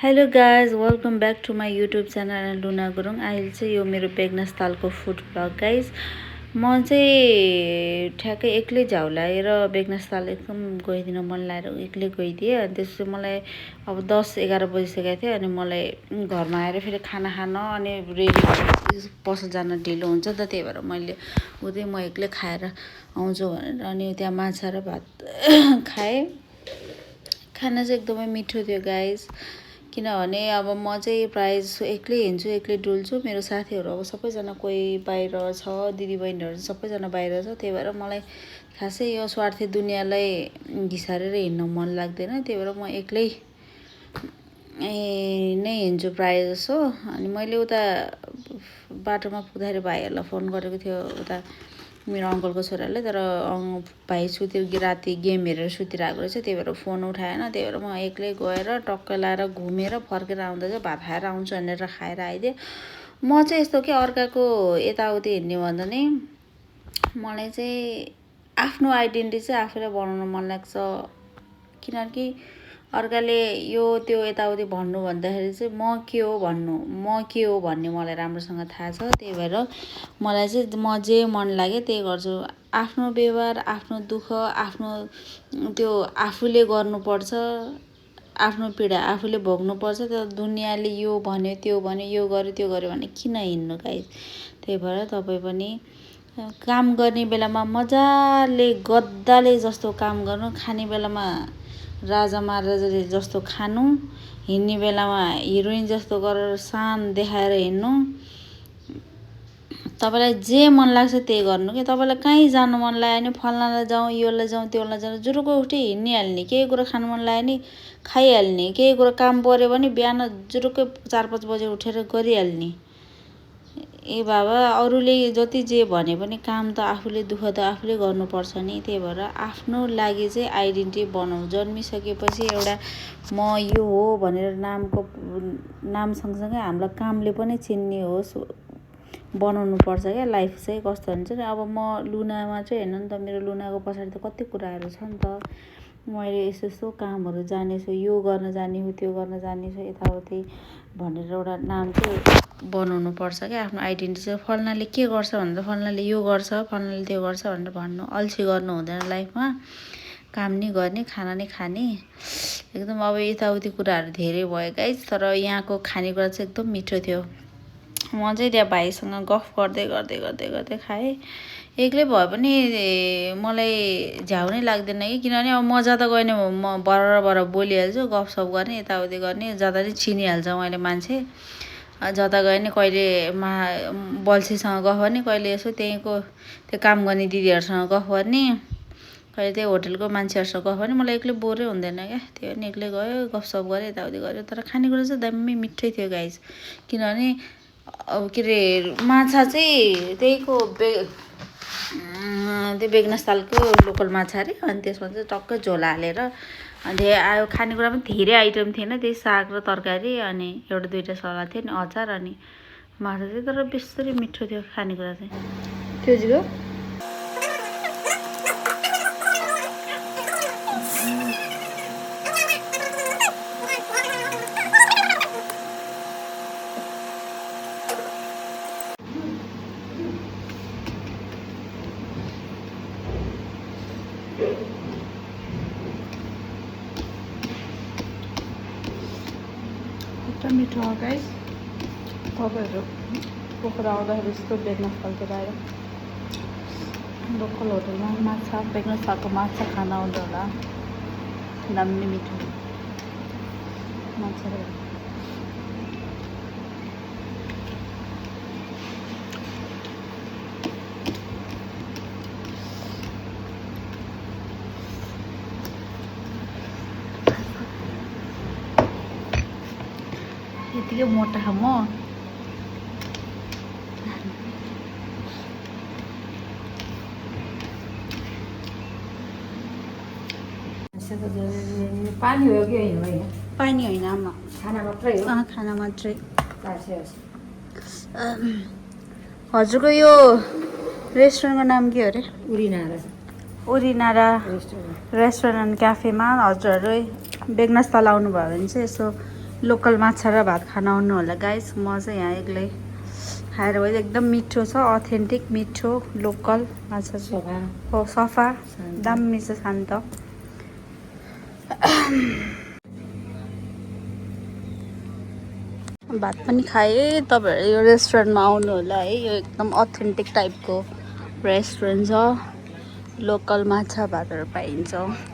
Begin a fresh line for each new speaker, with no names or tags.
Hello guys welcome back to my YouTube channel Luna Gurung. अहिले चाहिँ यो मेरो बेगनास तालको फुड ब्लग गाइज। म चाहिँ ठ्याक्कै एक्लै झ्याउलाएर बेगनास ताल एकदम गइदिन मन लागेर एक्लै गइदिएँ। अनि त्यसपछि मलाई अब 10-11 बजिसकेको थियो। अनि मलाई घरमा आएर फेरि खाना खान अनि रेडी पसल जान ढिलो हुन्छ नि त, त्यही भएर मैले उतै म एक्लै खाएर आउँछु भनेर अनि त्यहाँ माछा र भात खाएँ। खाना चाहिँ एकदमै मिठो थियो गाइज, किनभने अब म चाहिँ प्रायः जस्तो एक्लै हिँड्छु, एक्लै डुल्छु। मेरो साथीहरू अब सबैजना कोही बाहिर छ, दिदीबहिनीहरू सबैजना बाहिर छ। त्यही भएर मलाई खासै यो स्वार्थी दुनियाँलाई घिसारेर हिँड्न मन लाग्दैन। त्यही भएर म एक्लै नै हिँड्छु प्रायः जसो। अनि मैले उता बाटोमा पुग्दाखेरि भाइहरूलाई फोन गरेको थियो, उता मेरो अङ्कलको छोराले, तर भाइ राति गेम हेरेर सुतिरहेको रहेछ। त्यही भएर फोन उठाएन। त्यही भएर म एक्लै गएर टक्क लाएर घुमेर फर्केर आउँदा चाहिँ भात खाएर आउँछु भनेर खाएर आइदिएँ। म चाहिँ यस्तो कि अर्काको यताउति हिँड्ने भन्दा नि मलाई चाहिँ आफ्नो आइडेन्टिटी चाहिँ आफूलाई बनाउन मन लाग्छ। किनकि अर्काले यो त्यो यताउति भन्नु भन्दाखेरि चाहिँ म के हो भन्ने मलाई राम्रोसँग थाहा छ। त्यही भएर मलाई चाहिँ म जे मन लाग्यो त्यही गर्छु। आफ्नो व्यवहार, आफ्नो दुःख, आफ्नो त्यो आफूले गर्नुपर्छ, आफ्नो पीडा आफूले भोग्नुपर्छ। त्यो दुनियाँले यो भन्यो त्यो भन्यो, यो गर्यो त्यो गर्यो भने किन हिँड्नु गाइस। त्यही भएर तपाईँ पनि काम गर्ने बेलामा मजाले गद्दाले जस्तो काम गर्नु, खाने बेलामा राजा महाराजाले जस्तो खानु, हिँड्ने बेलामा हिरोइन जस्तो गरेर शान देखाएर हिँड्नु। तपाईँलाई जे मन लाग्छ त्यही गर्नु कि। तपाईँलाई कहीँ जानु मन लाग्यो भने फल्नालाई जाउँ, योलाई जाउँ, त्योलाई जाउँ, जुरुको उठि हिँडिहाल्ने। केही कुरा खानु मन लाग्यो भने खाइहाल्ने। केही कुरा काम पऱ्यो भने बिहान जुरुकै 4-5 बजे उठेर गरिहाल्ने। ए बाबा, अरूले जति जे भने पनि काम त आफूले, दुःख त आफूले गर्नुपर्छ नि। त्यही भएर आफ्नो लागि चाहिँ आइडेन्टिटी बनाउँ। जन्मिसकेपछि एउटा म यो हो भनेर नाम सँगसँगै हामीलाई कामले पनि चिन्ने होस् बनाउनु पर्छ क्या। लाइफ चाहिँ कस्तो हुन्छ नि, अब म लुनामा चाहिँ हेर्नु नि त, मेरो लुनाको पछाडि त कति कुराहरू छ नि त। मैले यस्तो यस्तो कामहरू जानेछु, यो गर्न जाने हो, त्यो गर्न जाने छु, यताउति भनेर एउटा नाम चाहिँ बनाउनु पर्छ क्या। आफ्नो आइडेन्टिटी चाहिँ फल्नाले के गर्छ भनेर फल्नाले यो गर्छ, फल्नाले त्यो गर्छ भनेर भन्नु, अल्छी गर्नु हुँदैन लाइफमा। काम नि गर्ने, खाना नि खाने। एकदम अब यताउति कुराहरू धेरै भयो गाइज, तर यहाँको खानेकुरा चाहिँ एकदम मिठो थियो। म चाहिँ त्यहाँ भाइसँग गफ गर्दै खाएँ। एक्लै भए पनि मलाई झ्याउ नै लाग्दैन कि, किनभने अब म जाँदा गएँ भने म बराबर बोलिहाल्छु, गफसफ गर्ने, यताउति गर्ने, जाँदा नि चिनिहाल्छ मैले मान्छे। जता गएँ नि कहिले बल्छीसँग गफ गर्ने, कहिले यसो त्यहीँको त्यो काम गर्ने दिदीहरूसँग गफ गर्ने, कहिले त्यही होटलको मान्छेहरूसँग गफ गर्ने। मलाई एक्लै बोरै हुँदैन क्या। त्यही पनि एक्लै गयो, गफसफ गऱ्यो, यताउति गऱ्यो। तर खानेकुरा चाहिँ दामी मिठै थियो गाइज। किनभने अब के अरे माछा चाहिँ त्यहीको त्यो बेगनास तालको लोकल माछा अरे। अनि त्यसमा चाहिँ टक्कै झोल हालेर अनि आयो। खानेकुरा पनि धेरै आइटम थिएन, त्यही साग र तरकारी अनि एउटा 2टा सलाद थियो अनि अचार अनि माछा चाहिँ। तर बेसरी मिठो थियो खानेकुरा चाहिँ। त्यो जिरो एकदम मिठो हो गाइस। तपाईँहरू पोखरा आउँदाखेरि यस्तो बेगनास तालतिर आएर लोकल होटलमा माछा, बेगनास तालको माछा खान आउँदा होला। दामी मिठो माछा। यतिकै मोटा म
पानी हो कि होइन?
पानी होइन आमा,
खाना मात्रै हो।
खाना मात्रै।
हजुर,
हजुरको यो रेस्टुरेन्टको नाम के हो अरे? उरिनारा रेस्टुरेन्ट क्याफेमा हजुरहरू बेगनास ताल आउनुभयो भने चाहिँ यसो लोकल माछा र भात खान आउनु होला गाइस। म चाहिँ यहाँ एक्लै खाएर गएँ। एकदम मिठो छ, अथेन्टिक मिठो लोकल माछा छ। हो सफा दामी छ, शान्त। भात पनि खाएँ। तपाईँहरू यो रेस्टुरेन्टमा आउनु होला है। यो एकदम अथेन्टिक टाइपको रेस्टुरेन्ट छ। लोकल माछा भातहरू पाइन्छ।